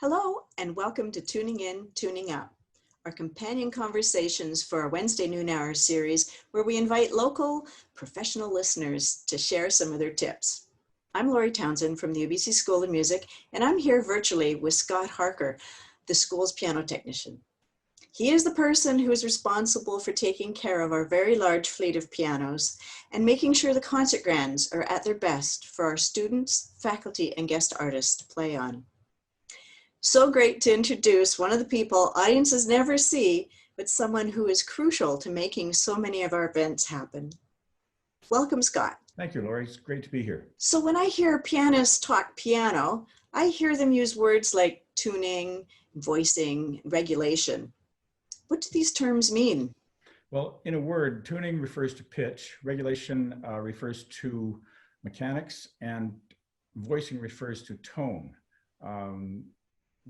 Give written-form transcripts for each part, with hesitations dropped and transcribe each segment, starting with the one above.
Hello, and welcome to Tuning In, Tuning Up, our companion conversations for our Wednesday noon hour series where we invite local professional listeners to share some of their tips. I'm Laurie Townsend from the UBC School of Music, and I'm here virtually with Scott Harker, the school's piano technician. He is the person who is responsible for taking care of our very large fleet of pianos and making sure the concert grands are at their best for our students, faculty, and guest artists to play on. So great to introduce one of the people audiences never see, but someone who is crucial to making so many of our events happen. Welcome, Scott. Thank you, Laurie. It's great to be here. So when I hear pianists talk piano, I hear them use words like tuning, voicing, regulation. What do these terms mean? Well, in a word, tuning refers to pitch, regulation refers to mechanics, and voicing refers to tone.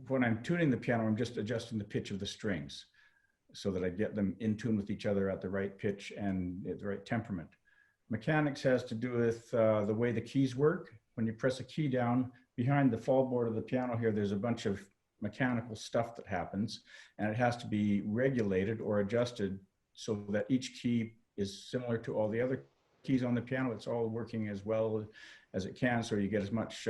When I'm tuning the piano, I'm just adjusting the pitch of the strings so that I get them in tune with each other at the right pitch and at the right temperament. Mechanics has to do with the way the keys work. When you press a key down, behind the fall board of the piano here, there's a bunch of mechanical stuff that happens, and it has to be regulated or adjusted so that each key is similar to all the other keys on the piano. It's all working as well as it can, so you get as much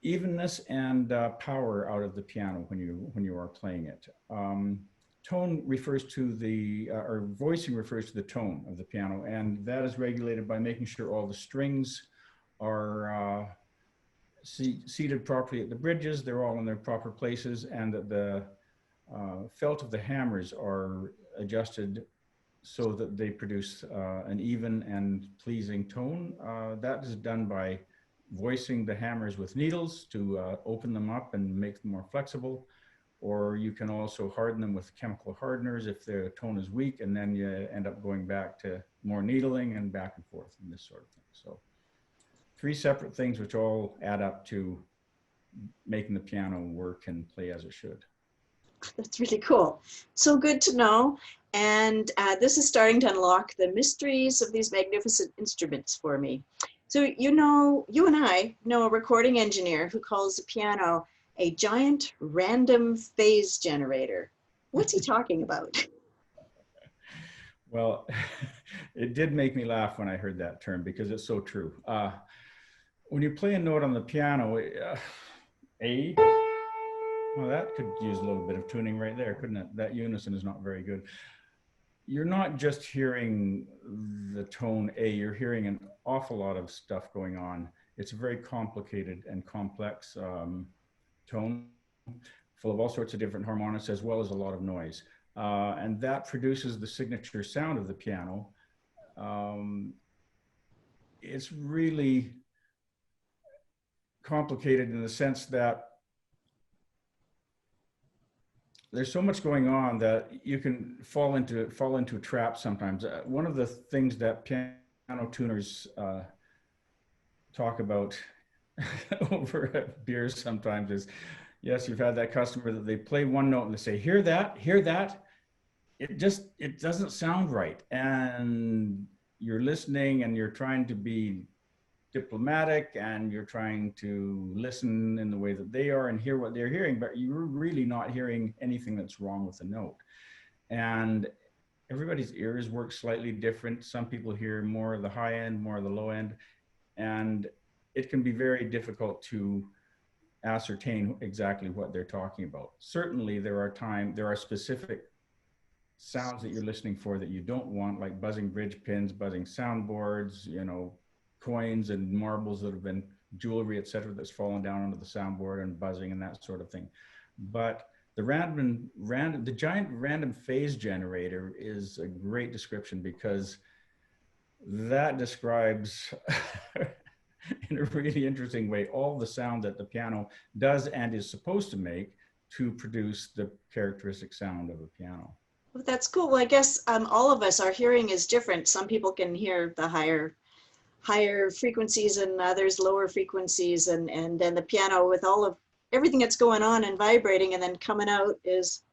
evenness and power out of the piano when you are playing it. Tone refers to or voicing refers to the tone of the piano, and that is regulated by making sure all the strings are seated properly at the bridges, they're all in their proper places, and that the felt of the hammers are adjusted so that they produce an even and pleasing tone. That is done by voicing the hammers with needles to open them up and make them more flexible, or you can also harden them with chemical hardeners if the tone is weak, and then you end up going back to more needling and back and forth and this sort of thing. So 3 separate things which all add up to making the piano work and play as it should. That's really cool. So good to know. And this is starting to unlock the mysteries of these magnificent instruments for me. So you and I know a recording engineer who calls the piano a giant random phase generator. What's he talking about? Well, it did make me laugh when I heard that term because it's so true. When you play a note on the piano, A, well, that could use a little bit of tuning right there, couldn't it? That unison is not very good. You're not just hearing the tone A, you're hearing an awful lot of stuff going on. It's a very complicated and complex tone, full of all sorts of different harmonics as well as a lot of noise. And that produces the signature sound of the piano. It's really complicated in the sense that there's so much going on that you can fall into a trap sometimes. One of the things that piano tuners talk about over at beers sometimes is, yes, you've had that customer that they play one note and they say, hear that, hear that. It doesn't sound right. And you're listening and you're trying to be diplomatic and you're trying to listen in the way that they are and hear what they're hearing, but you're really not hearing anything that's wrong with the note. And everybody's ears work slightly different. Some people hear more of the high end, more of the low end, and it can be very difficult to ascertain exactly what they're talking about. Certainly there are specific sounds that you're listening for that you don't want, like buzzing bridge pins, buzzing soundboards, coins and marbles that have been jewelry, etc., that's fallen down onto the soundboard and buzzing and that sort of thing. But the giant random phase generator is a great description because that describes in a really interesting way all the sound that the piano does and is supposed to make to produce the characteristic sound of a piano. Well, that's cool. Well, I guess all of us, our hearing is different. Some people can hear the higher frequencies and others lower frequencies, and then the piano with all of everything that's going on and vibrating and then coming out is,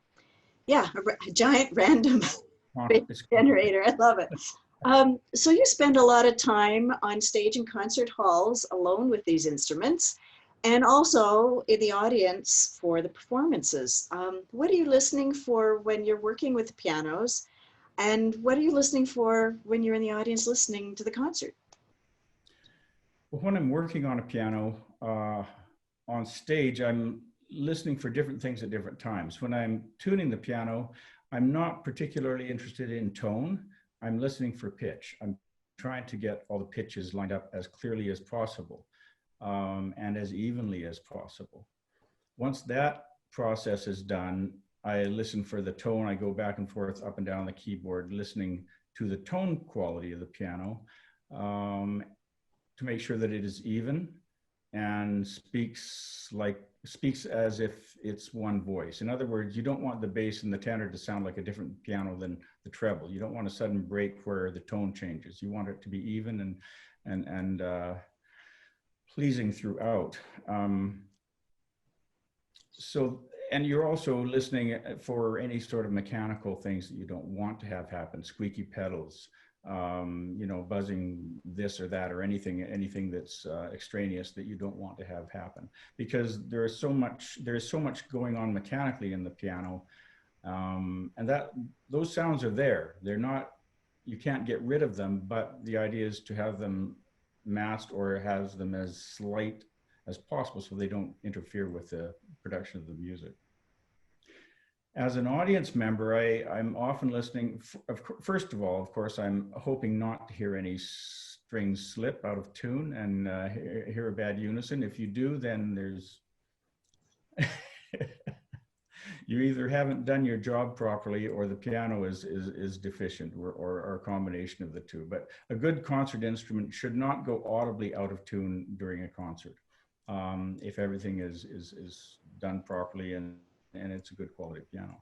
yeah, a giant random generator. I love it. So you spend a lot of time on stage and concert halls alone with these instruments. and also in the audience for the performances. What are you listening for when you're working with the pianos? And what are you listening for when you're in the audience listening to the concert? Well, when I'm working on a piano on stage, I'm listening for different things at different times. When I'm tuning the piano, I'm not particularly interested in tone. I'm listening for pitch. I'm trying to get all the pitches lined up as clearly as possible and as evenly as possible. Once that process is done, I listen for the tone. I go back and forth up and down the keyboard, listening to the tone quality of the piano um, to make sure that it is even and speaks as if it's one voice. In other words, you don't want the bass and the tenor to sound like a different piano than the treble. You don't want a sudden break where the tone changes. You want it to be even and pleasing throughout. So, and you're also listening for any sort of mechanical things that you don't want to have happen, squeaky pedals, buzzing this or that, or anything that's extraneous that you don't want to have happen, because there is so much going on mechanically in the piano, and those sounds are there. They're not, you can't get rid of them, but the idea is to have them masked or have them as slight as possible so they don't interfere with the production of the music. As an audience member, I'm often listening. First of all, of course, I'm hoping not to hear any strings slip out of tune and hear a bad unison. If you do, then there's you either haven't done your job properly or the piano is deficient, or a combination of the two. But a good concert instrument should not go audibly out of tune during a concert. If everything is done properly and it's a good quality piano.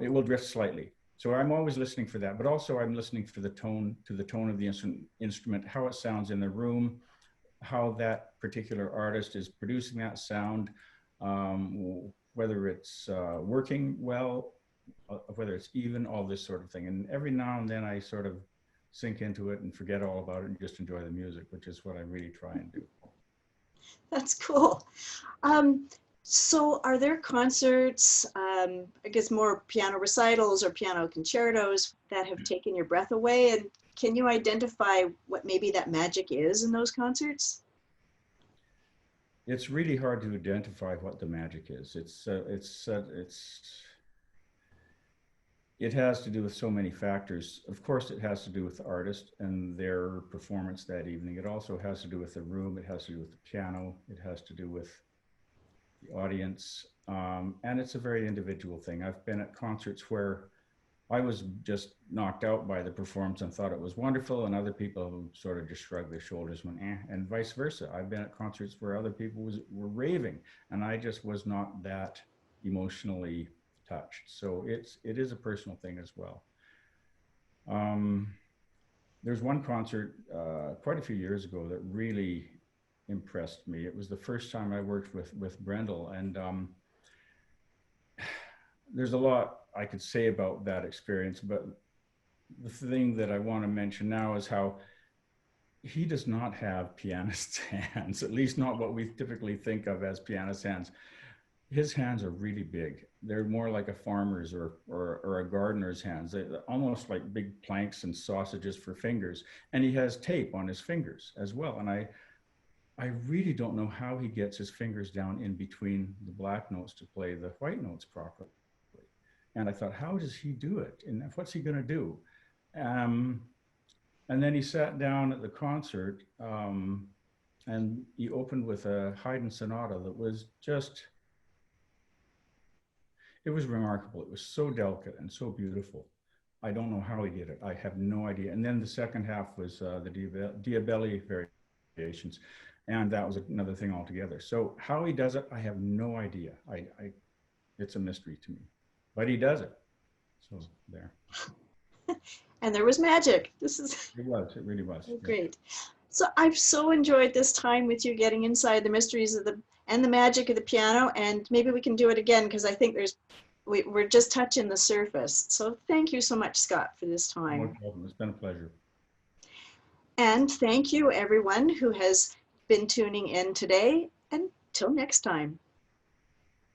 It will drift slightly. So I'm always listening for that, but also I'm listening for the tone of the instrument, how it sounds in the room, how that particular artist is producing that sound, whether it's working well, whether it's even, all this sort of thing. And every now and then I sort of sink into it and forget all about it and just enjoy the music, which is what I really try and do. That's cool. So are there concerts, I guess more piano recitals or piano concertos, that have taken your breath away? And can you identify what maybe that magic is in those concerts? It's really hard to identify what the magic is. It has to do with so many factors. Of course, it has to do with the artist and their performance that evening. It also has to do with the room. It has to do with the piano. It has to do with the audience. And it's a very individual thing. I've been at concerts where I was just knocked out by the performance and thought it was wonderful, and other people sort of just shrugged their shoulders and went, and vice versa. I've been at concerts where other people were raving, and I just was not that emotionally touched. So it is a personal thing as well. There's one concert quite a few years ago that really impressed me. It was the first time I worked with Brendel, and there's a lot I could say about that experience, but the thing that I want to mention now is how he does not have pianist's hands, at least not what we typically think of as pianist hands. His hands are really big. They're more like a farmer's or a gardener's hands. They're almost like big planks and sausages for fingers. And he has tape on his fingers as well. And I really don't know how he gets his fingers down in between the black notes to play the white notes properly. And I thought, how does he do it? And what's he going to do? And then he sat down at the concert and he opened with a Haydn sonata that was just, it was remarkable. It was so delicate and so beautiful. I don't know how he did it. I have no idea. And then the second half was the Diabelli variations. And that was another thing altogether. So how he does it, I have no idea. It's a mystery to me. But he does it. So there. And there was magic. It really was. Great. So I've so enjoyed this time with you, getting inside the mysteries of the magic of the piano, and maybe we can do it again, because I think we're just touching the surface. So thank you so much, Scott, for this time. No problem. It's been a pleasure. And thank you everyone who has been tuning in today, and Till next time.